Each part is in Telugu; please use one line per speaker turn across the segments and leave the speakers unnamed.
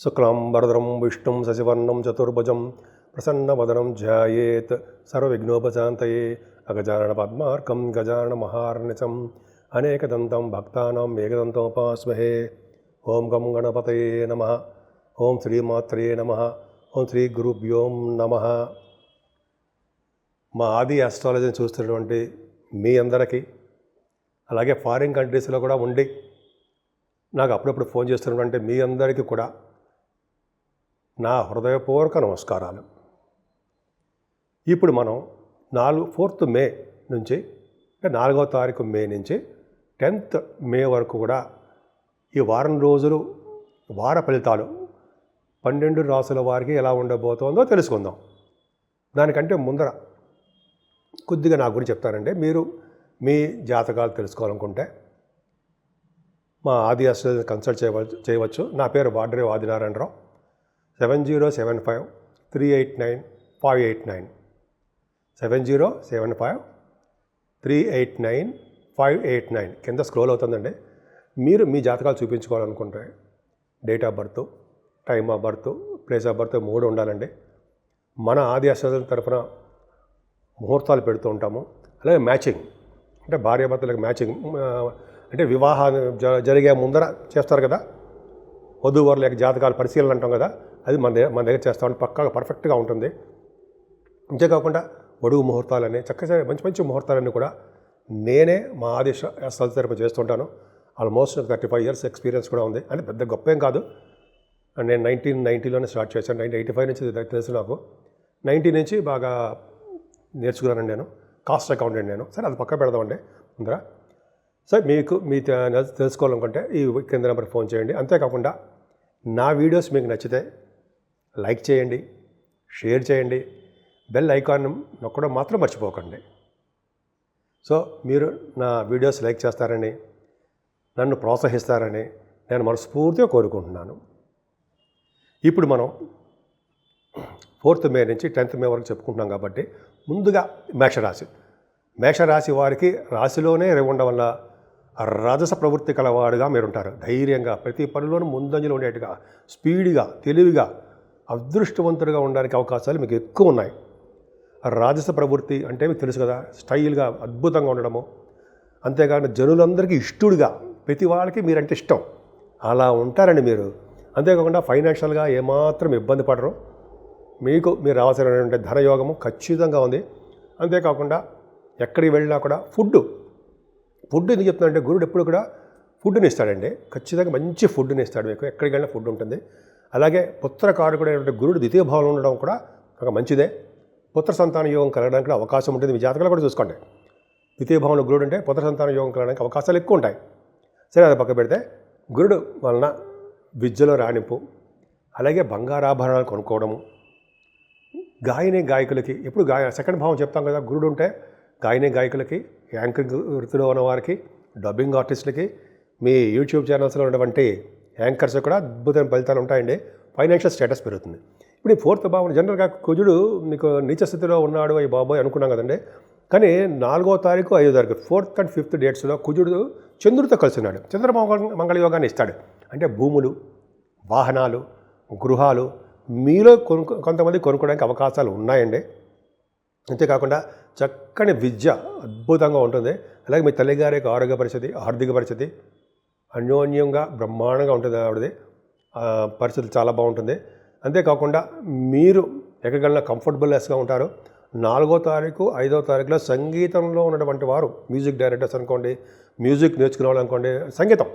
శుక్లాంబరధరం విష్ణుం శశివర్ణం చతుర్భుజం ప్రసన్నవదనం ధ్యాయేత్ సర్వవిఘ్నోపశాంతయే అగజానన పద్మార్కం గజానన మహార్నిశం అనేకదంతం భక్తానాం ఏకదంతముపాస్మహే. ఓం గం గణపతయే నమః. ఓం శ్రీమాత్రే నమః. ఓం శ్రీ గురుభ్యో నమః. మా ఆది ఆస్ట్రాలజీని చూస్తున్నటువంటి మీ అందరికీ, అలాగే ఫారిన్ కంట్రీస్లో కూడా ఉండి నాకు అప్పుడప్పుడు ఫోన్ చేస్తున్నటువంటి మీ అందరికీ కూడా నా హృదయపూర్వక నమస్కారాలు. ఇప్పుడు మనం 4th మే నుంచి, అంటే 4వ తారీఖు మే నుంచి 10th మే వరకు కూడా ఈ వారం రోజులు వార ఫలితాలు 12 రాసుల వారికి ఎలా ఉండబోతోందో తెలుసుకుందాం. దానికంటే ముందర కొద్దిగా నా గురించి చెప్తానండి. మీరు మీ జాతకాలు తెలుసుకోవాలనుకుంటే మా ఆది ఆస్ట్రాలజీ కన్సల్ట్ చేయవచ్చు. నా పేరు వాడ్రేవ్ ఆదినారాయణరావు. 7075389589 7075389589 కింద స్క్రోల్ అవుతుందండి. మీరు మీ జాతకాలు చూపించుకోవాలనుకుంటే date of birth, time of birth, place of birth 3 ఉండాలండి. మన ఆది ఆస్ట్రాలజీ తరఫున ముహూర్తాలు పెడుతూ ఉంటాము. అలాగే మ్యాచింగ్, అంటే భార్యాభర్తలకు మ్యాచింగ్, అంటే వివాహం జరిగే ముందర చేస్తారు కదా, వధూవరుల యొక్క జాతకాల పరిశీలన అంటాం కదా, అది మన దగ్గర చేస్తామని పక్కాగా పర్ఫెక్ట్గా ఉంటుంది. అంతేకాకుండా ఒడుగు ముహూర్తాలని, చక్కగా మంచి మంచి ముహూర్తాలన్నీ కూడా నేనే మా ఆది ఆస్ట్రాలజీ తరఫున చేస్తుంటాను. ఆల్మోస్ట్ 35 years ఎక్స్పీరియన్స్ కూడా ఉంది. అంటే పెద్ద గొప్ప ఏం కాదు. నేను 1990లోనే స్టార్ట్ చేశాను. 1985 నుంచి తెలుసు నాకు. 90 నుంచి బాగా నేర్చుకున్నానండి నేను. కాస్ట్ అకౌంటెంట్ నేను. సరే, అది పక్క పెడదామండి ముందర. సరే, మీ తెలుసుకోవాలనుకుంటే ఈ కింద నెంబర్ ఫోన్ చేయండి. అంతేకాకుండా నా వీడియోస్ మీకు నచ్చితే లైక్ చేయండి, షేర్ చేయండి, బెల్ ఐకాన్ నొక్కడం మాత్రం మర్చిపోకండి. సో మీరు నా వీడియోస్ లైక్ చేస్తారని, నన్ను ప్రోత్సహిస్తారని నేను మనస్ఫూర్తిగా కోరుకుంటున్నాను. ఇప్పుడు మనం 4th మే నుంచి 10th మే వరకు చెప్పుకుంటున్నాం కాబట్టి ముందుగా మేషరాశి వారికి రాశిలోనే ఉండడం వల్ల రాజస ప్రవృత్తి కలవాడుగా మీరుంటారు. ధైర్యంగా ప్రతి పనిలోనూ ముందంజలో ఉండేట్టుగా, స్పీడ్గా, తెలివిగా, అదృష్టవంతుడిగా ఉండడానికి అవకాశాలు మీకు ఎక్కువ ఉన్నాయి. రాజస ప్రవృత్తి అంటే మీకు తెలుసు కదా, స్టైల్గా అద్భుతంగా ఉండడము, అంతేకాదు జనులందరికీ ఇష్టడుగా, ప్రతి వాళ్ళకి మీరంటే ఇష్టం, అలా ఉంటారండి మీరు. అంతేకాకుండా ఫైనాన్షియల్గా ఏమాత్రం ఇబ్బంది పడరు. మీరు రావాల్సినటువంటి ధనయోగము ఖచ్చితంగా ఉంది. అంతేకాకుండా ఎక్కడికి వెళ్ళినా కూడా ఫుడ్ ఎందుకు చెప్తున్నానంటే, గురుడు ఎప్పుడు కూడా ఫుడ్ని ఇస్తాడండి. ఖచ్చితంగా మంచి ఫుడ్ని ఇస్తాడు మీకు. ఎక్కడికి వెళ్ళినా ఫుడ్ ఉంటుంది. అలాగే పుత్రకారకుడైనటువంటి గురుడు ద్వితీయ భావంలో ఉండడం కూడా ఒక మంచిదే. పుత్ర సంతాన యోగం కలగడానికి కూడా అవకాశం ఉంటుంది. మీ జాతకాలు కూడా చూసుకోండి. ద్వితీయ భావంలో గురుడు అంటే పుత్ర సంతాన యోగం కలగడానికి అవకాశాలు ఎక్కువ ఉంటాయి. సరే, అది పక్క పెడితే గురుడు వలన విద్యలో రాణింపు, అలాగే బంగారాభరణాలు కొనుక్కోవడము, గాయకులకి ఎప్పుడు సెకండ్ భావం చెప్తాం కదా, గురుడు ఉంటే గాయకులకి, యాంకరింగ్ వృత్తిలో ఉన్న వారికి, డబ్బింగ్ ఆర్టిస్టులకి, మీ యూట్యూబ్ ఛానల్స్లో ఉన్నటువంటి యాంకర్స్ కూడా అద్భుతమైన ఫలితాలు ఉంటాయండి. ఫైనాన్షియల్ స్టేటస్ పెరుగుతుంది. ఇప్పుడు ఈ 4th భావం జనరల్గా కుజుడు మీకు నీచ స్థితిలో ఉన్నాడు అయ్యి బాబోయ్ అనుకున్నాం కదండి. కానీ 4వ తారీఖు 5వ తారీఖు 4th and 5th డేట్స్లో కుజుడు చంద్రుడితో కలిసినాడు. మంగళ యోగాన్ని ఇస్తాడు. అంటే భూములు, వాహనాలు, గృహాలు మీలో కొంతమంది కొనుక్కోవడానికి అవకాశాలు ఉన్నాయండి. అంతేకాకుండా చక్కని విద్య అద్భుతంగా ఉంటుంది. అలాగే మీ తల్లిగారి యొక్క ఆరోగ్య పరిస్థితి, ఆర్థిక పరిస్థితి అన్యోన్యంగా బ్రహ్మాండంగా ఉంటుంది. ఆవిడది పరిస్థితి చాలా బాగుంటుంది. అంతేకాకుండా మీరు ఎక్కడికైనా కంఫర్టబుల్నెస్గా ఉంటారు. 4వ తారీఖు 5వ తారీఖులో సంగీతంలో ఉన్నటువంటి వారు, మ్యూజిక్ డైరెక్టర్స్ అనుకోండి, మ్యూజిక్ నేర్చుకునే వాళ్ళు అనుకోండి, సంగీతం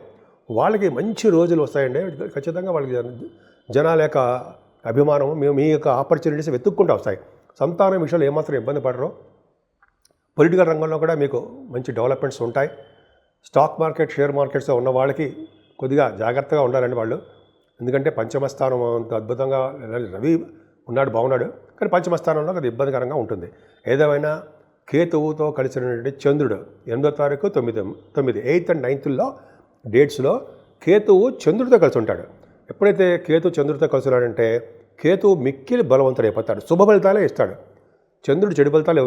వాళ్ళకి మంచి రోజులు వస్తాయండి. ఖచ్చితంగా వాళ్ళకి జనాల యొక్క అభిమానం, మీ యొక్క ఆపర్చునిటీస్ వెతుక్కుంటూ వస్తాయి. సంతానం విషయాలు ఏమాత్రం ఇబ్బంది పడరు. పొలిటికల్ రంగంలో కూడా మీకు మంచి డెవలప్మెంట్స్ ఉంటాయి. స్టాక్ మార్కెట్, షేర్ మార్కెట్స్లో ఉన్న వాళ్ళకి కొద్దిగా జాగ్రత్తగా ఉండాలండి వాళ్ళు. ఎందుకంటే పంచమస్థానం అంత అద్భుతంగా రవి ఉన్నాడు, బాగున్నాడు, కానీ పంచమస్థానంలో అది ఇబ్బందికరంగా ఉంటుంది. ఏదేమైనా కేతువుతో కలిసినటువంటి చంద్రుడు 8వ తారీఖు 9, 8th and 9th డేట్స్లో కేతువు చంద్రుడితో కలిసి ఉంటాడు. ఎప్పుడైతే కేతు చంద్రుడితో కలిసి ఉన్నాడంటే కేతువు మిక్కిలి బలవంతుడు అయిపోతాడు. శుభ ఫలితాలే ఇస్తాడు. చంద్రుడు చెడు ఫలితాలు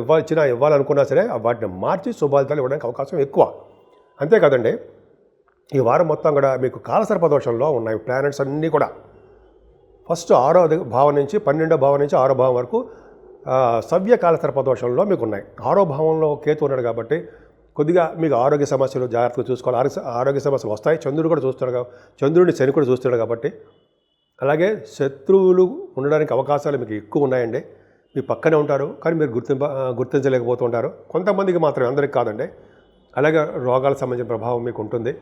ఇవ్వాలనుకున్నా సరే వాటిని మార్చి శుభ ఫలితాలు ఇవ్వడానికి అవకాశం ఎక్కువ. అంతేకాదండి, ఈ వారం మొత్తం కూడా మీకు కాలసర్పదోషంలో ఉన్నాయి ప్లానెట్స్ అన్నీ కూడా. ఫస్ట్ 6వ భావం నుంచి 12వ భావం నుంచి 6వ భావం వరకు సవ్యకాల సర్పదోషంలో మీకు ఉన్నాయి. 6వ భావంలో కేతు ఉన్నాడు కాబట్టి కొద్దిగా మీకు ఆరోగ్య సమస్యలు జాగ్రత్తగా చూసుకోవాలి. ఆరోగ్య సమస్యలు వస్తాయి. చంద్రుడు కూడా చూస్తాడు, చంద్రుడిని శని కూడా చూస్తాడు కాబట్టి. అలాగే శత్రువులు ఉండడానికి అవకాశాలు మీకు ఎక్కువ ఉన్నాయండి. మీ పక్కనే ఉంటారు కానీ మీరు గుర్తించలేకపోతూ ఉంటారు. కొంతమందికి మాత్రమే, అందరికి కాదండి. అలాగే రోగాలకు సంబంధించిన ప్రభావం మీకు ఉంటుంది.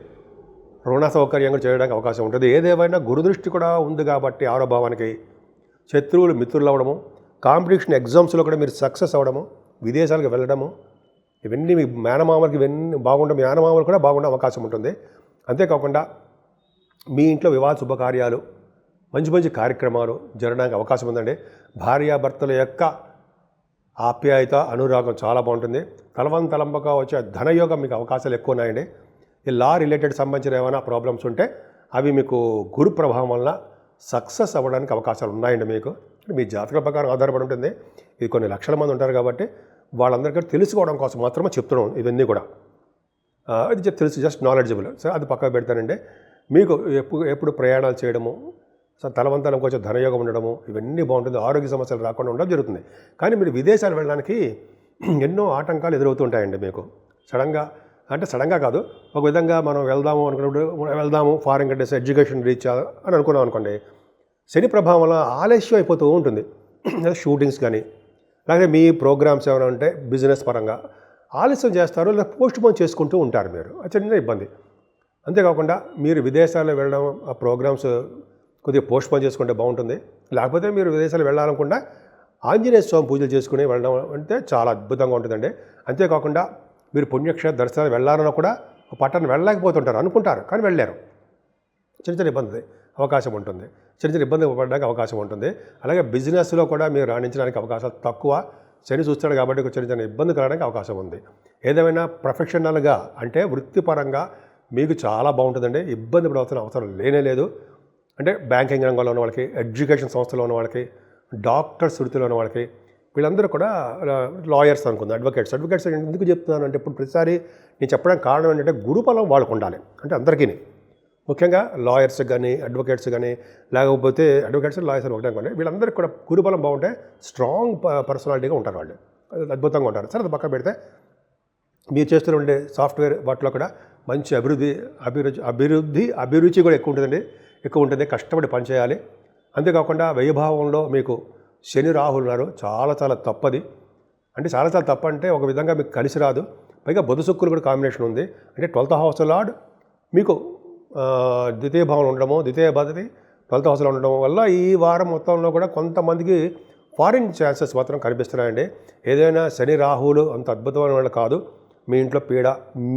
రుణ సౌకర్యంగా చేయడానికి అవకాశం ఉంటుంది. ఏదేమైనా గురుదృష్టి కూడా ఉంది కాబట్టి 6వ భావానికి శత్రువులు మిత్రులు అవ్వడము, కాంపిటీషన్ ఎగ్జామ్స్లో కూడా మీరు సక్సెస్ అవ్వడము, విదేశాలకు వెళ్ళడము, ఇవన్నీ మీ మేనమామలకి ఇవన్నీ బాగుండే, మీ మేనమామలు కూడా బాగుండే అవకాశం ఉంటుంది. అంతేకాకుండా మీ ఇంట్లో వివాహ శుభకార్యాలు, మంచి మంచి కార్యక్రమాలు జరగడానికి అవకాశం ఉందండి. భార్యాభర్తల యొక్క ఆప్యాయత, అనురాగం చాలా బాగుంటుంది. తలవంతలంబగా వచ్చే ధనయోగం మీకు అవకాశాలు ఎక్కువ ఉన్నాయండి. ఈ లా రిలేటెడ్ సంబంధించిన ఏమైనా ప్రాబ్లమ్స్ ఉంటే అవి మీకు గురు ప్రభావం వల్ల సక్సెస్ అవ్వడానికి అవకాశాలు ఉన్నాయండి. మీకు మీ జాతక ప్రకారం ఆధారపడి ఉంటుంది. ఇది కొన్ని లక్షల మంది ఉంటారు కాబట్టి వాళ్ళందరికీ తెలుసుకోవడం కోసం మాత్రమే చెప్తున్నాం ఇవన్నీ కూడా. ఇది తెలుసు, జస్ట్ నాలెడ్జబుల్. సో అది పక్కకు పెడతానండి. మీకు ఎప్పుడు ప్రయాణాలు చేయడము, తలవంతలకు వచ్చే ధనయోగం ఉండడము, ఇవన్నీ బాగుంటుంది. ఆరోగ్య సమస్యలు రాకుండా ఉండడం జరుగుతుంది. కానీ మీరు విదేశాలు వెళ్ళడానికి ఎన్నో ఆటంకాలు ఎదురవుతుంటాయండి మీకు. సడన్గా కాదు, ఒక విధంగా మనం వెళ్దాము ఫారిన్ కంట్రీస్ ఎడ్యుకేషన్ రీచ్ అని అనుకున్నాం అనుకోండి, శని ప్రభావం వల్ల ఆలస్యం అయిపోతూ ఉంటుంది. షూటింగ్స్ కానీ అలాగే మీ ప్రోగ్రామ్స్ ఏమైనా ఉంటే బిజినెస్ పరంగా ఆలస్యం చేస్తారు, లేదా పోస్ట్ పోన్ చేసుకుంటూ ఉంటారు మీరు. అది చిన్న ఇబ్బంది. అంతేకాకుండా మీరు విదేశాల్లో వెళ్ళడం, ఆ ప్రోగ్రామ్స్ కొద్దిగా పోస్ట్ పోన్ చేసుకుంటే బాగుంటుంది. లేకపోతే మీరు విదేశాలు వెళ్ళాలనుకుంటే ఆంజనేయ స్వామి పూజలు చేసుకుని వెళ్ళడం అంటే చాలా అద్భుతంగా ఉంటుందండి. అంతేకాకుండా మీరు పుణ్యక్షేత్ర దర్శనాలు వెళ్ళాలన్నా కూడా పట్టణం వెళ్ళలేకపోతుంటారు, అనుకుంటారు కానీ వెళ్ళారు. చిన్న ఇబ్బంది అవకాశం ఉంటుంది, చిన్న ఇబ్బంది పడడానికి అవకాశం ఉంటుంది. అలాగే బిజినెస్లో కూడా మీరు రాణించడానికి అవకాశాలు తక్కువ. శని చూస్తాడు కాబట్టి చిన్న ఇబ్బంది కలగడానికి అవకాశం ఉంది. ఏదేమైనా ప్రొఫెషనల్గా అంటే వృత్తిపరంగా మీకు చాలా బాగుంటుందండి. ఇబ్బంది పడవలసిన అవసరం లేదు. అంటే బ్యాంకింగ్ రంగంలో ఉన్న వాళ్ళకి, ఎడ్యుకేషన్ సంస్థలో ఉన్న వాళ్ళకి, డాక్టర్స్ వృత్తిలో ఉన్న వాళ్ళకి, వీళ్ళందరూ కూడా లాయర్స్ అనుకుంది, అడ్వకేట్స్ ఎందుకు చెప్తున్నాను అంటే, ఇప్పుడు ప్రతిసారి నేను చెప్పడానికి కారణం ఏంటంటే గురుబలం వాళ్ళకు ఉండాలి. అంటే అందరికీ, ముఖ్యంగా లాయర్స్ కానీ అడ్వకేట్స్ కానీ, లేకపోతే అడ్వకేట్స్ లాయర్స్ ఒకటే అనుకోండి, వీళ్ళందరికీ కూడా గురుబలం బాగుంటే స్ట్రాంగ్ పర్సనాలిటీగా ఉంటారు, వాళ్ళు అద్భుతంగా ఉంటారు. సరే, అది పక్క పెడితే మీరు చేస్తూ ఉండే సాఫ్ట్వేర్ వాటిలో కూడా మంచి అభిరుచి కూడా ఎక్కువ ఉంటుంది. కష్టపడి పనిచేయాలి. అంతేకాకుండా వ్యయభావంలో మీకు శని రాహులు ఉన్నారు, చాలా తప్పది. అంటే చాలా తప్పు అంటే ఒక విధంగా మీకు కలిసి రాదు. పైగా బుధ శుక్రులు కూడా కాంబినేషన్ ఉంది. అంటే 12th హౌస్ లార్డ్ మీకు ద్వితీయ భావంలో ఉండడము, ద్వితీయ పద్ధతి 12th హౌస్లో ఉండడం వల్ల ఈ వారం మొత్తంలో కూడా కొంతమందికి ఫారిన్ ఛాన్సెస్ మాత్రం కనిపిస్తున్నాయండి. ఏదైనా శని రాహువులు అంత అద్భుతమైన వాళ్ళు కాదు. మీ ఇంట్లో పీడ,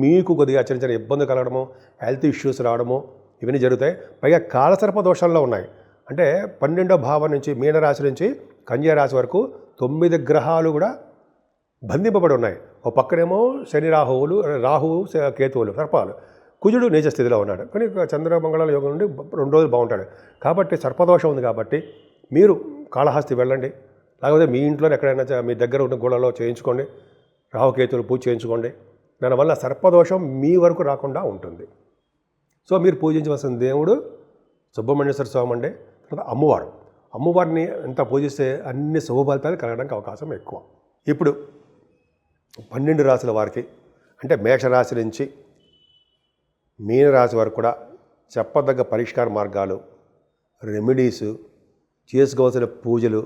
మీకు కొద్దిగా చిన్న ఇబ్బంది కలగడము, హెల్త్ ఇష్యూస్ రావడము, ఇవన్నీ జరుగుతాయి. పైగా కాలసర్ప దోషంలో ఉన్నాయి. అంటే 12వ భావం నుంచి మీనరాశి నుంచి కన్యా రాశి వరకు 9 గ్రహాలు కూడా బంధింపబడి ఉన్నాయి. ఒక పక్కనేమో శని రాహువు కేతువులు సర్పాలు, కుజుడు నీచ స్థితిలో ఉన్నాడు. కానీ చంద్రమంగళాల యోగం నుండి 2 రోజులు బాగుంటాడు. కాబట్టి సర్పదోషం ఉంది కాబట్టి మీరు కాళహస్తి వెళ్ళండి, లేకపోతే మీ ఇంట్లోనే ఎక్కడైనా మీ దగ్గర ఉన్న గుళ్ళలో చేయించుకోండి, రాహుకేతువులు పూజ చేయించుకోండి. దానివల్ల సర్పదోషం మీ వరకు రాకుండా ఉంటుంది. సో మీరు పూజించవలసిన దేవుడు సుబ్రహ్మణ్యేశ్వర స్వామి అండి. తర్వాత అమ్మవారిని ఎంత పూజిస్తే అన్ని శుభ ఫలితాలు కలగడానికి అవకాశం ఎక్కువ. ఇప్పుడు 12 రాశుల వారికి, అంటే మేషరాశి నుంచి మీనరాశి వరకు కూడా చెప్పదగ్గ పరిష్కార మార్గాలు, రెమెడీస్, చేసుకోవాల్సిన పూజలు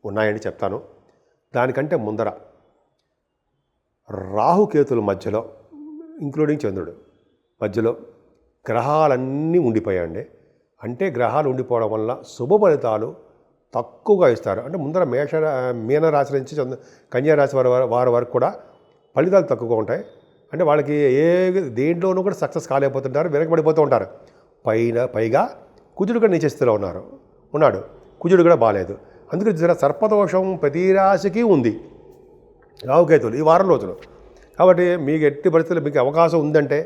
ఉన్నాయని చెప్తాను. దానికంటే ముందర రాహుకేతుల మధ్యలో, ఇంక్లూడింగ్ చంద్రుడు మధ్యలో గ్రహాలన్నీ ఉండిపోయాయండి. అంటే గ్రహాలు ఉండిపోవడం వల్ల శుభ ఫలితాలు తక్కువగా ఇస్తారు. అంటే ముందర మీనరాశి నుంచి కన్యారాశి వారి వరకు కూడా ఫలితాలు తక్కువగా ఉంటాయి. అంటే వాళ్ళకి దేంట్లోనూ కూడా సక్సెస్ కాలేకపోతుంటారు, వెనకబడిపోతూ ఉంటారు. పైగా కుజుడు కూడా నీచ స్థితిలో ఉన్నాడు. కుజుడు కూడా బాగాలేదు. అందుకే సర్పదోషం ప్రతి రాశికి ఉంది, రాహుకేతువులు ఈ వారం రోజులు. కాబట్టి మీకు ఎట్టి పరిస్థితుల్లో మీకు అవకాశం ఉందంటే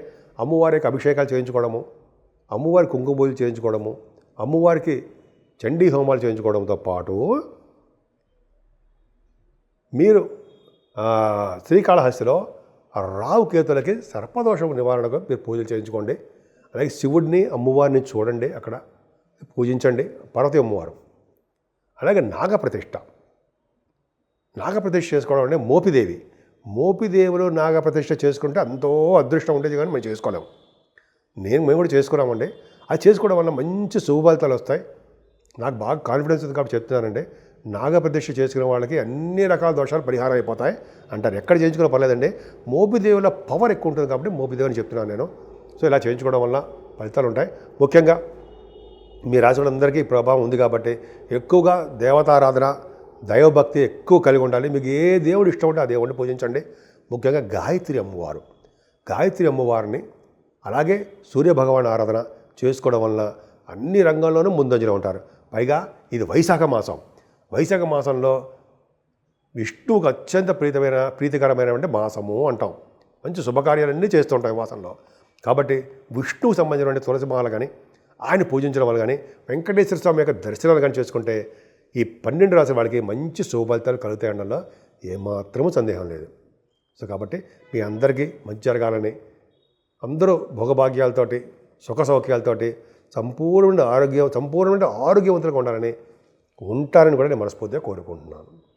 అమ్మవారికి అభిషేకాలు చేయించుకోవడము, అమ్మవారి కుంకుమ పూజలు చేయించుకోవడము, అమ్మవారికి చండీ హోమాలు చేయించుకోవడంతో పాటు మీరు శ్రీకాళహస్తిలో రాహుకేతులకి సర్పదోషం నివారణకు మీరు పూజలు చేయించుకోండి. అలాగే శివుడిని అమ్మవారిని చూడండి, అక్కడ పూజించండి. పార్వతీ అమ్మవారు అలాగే నాగప్రతిష్ఠ చేసుకోవడం అంటే మోపిదేవులు నాగప్రతిష్ఠ చేసుకుంటే ఎంతో అదృష్టం ఉండేది, కానీ మేము చేసుకోలేము. మేము కూడా చేసుకున్నామండి. అది చేసుకోవడం వల్ల మంచి శుభఫలితాలు వస్తాయి. నాకు బాగా కాన్ఫిడెన్స్ ఉంది కాబట్టి చెప్తున్నానండి. నాగప్రతిష్ఠ చేసుకునే వాళ్ళకి అన్ని రకాల దోషాలు పరిహారం అయిపోతాయి అంటారు. ఎక్కడ చేయించుకున్నా పర్లేదండి. మోపిదేవుల పవర్ ఎక్కువ ఉంటుంది కాబట్టి మోపిదేవుని చెప్తున్నాను నేను. సో ఇలా చేయించుకోవడం వల్ల ఫలితాలు ఉంటాయి. ముఖ్యంగా మీ రాశి వాళ్ళందరికీ ప్రభావం ఉంది కాబట్టి ఎక్కువగా దేవతారాధన, దైవభక్తి ఎక్కువ కలిగి ఉండాలి. మీకు ఏ దేవుడు ఇష్టం ఉంటే ఆ దేవుడిని పూజించండి. ముఖ్యంగా గాయత్రి అమ్మవారిని అలాగే సూర్యభగవాన్ ఆరాధన చేసుకోవడం వలన అన్ని రంగాల్లోనూ ముందంజలో ఉంటారు. పైగా ఇది వైశాఖ మాసంలో విష్ణువుకు అత్యంత ప్రీతికరమైన మాసము అంటాం. మంచి శుభకార్యాలన్నీ చేస్తుంటాం ఈ మాసంలో. కాబట్టి విష్ణువుకు సంబంధించిన తులసి మాల కానీ, ఆయన పూజించడం వల్ల కానీ, వెంకటేశ్వర స్వామి యొక్క దర్శనాలు కానీ చేసుకుంటే ఈ 12 రాశి వాళ్ళకి మంచి శుభఫలితాలు కలుగుతాయనలో ఏమాత్రమూ సందేహం లేదు. సో కాబట్టి మీ అందరికీ మంచి జరగాలని, అందరూ భోగభాగ్యాలతోటి, సుఖ సౌఖ్యాలతోటి సంపూర్ణమైన ఆరోగ్యవంతులుగా ఉంటారని కూడా నేను మనస్ఫూర్తిగా కోరుకుంటున్నాను.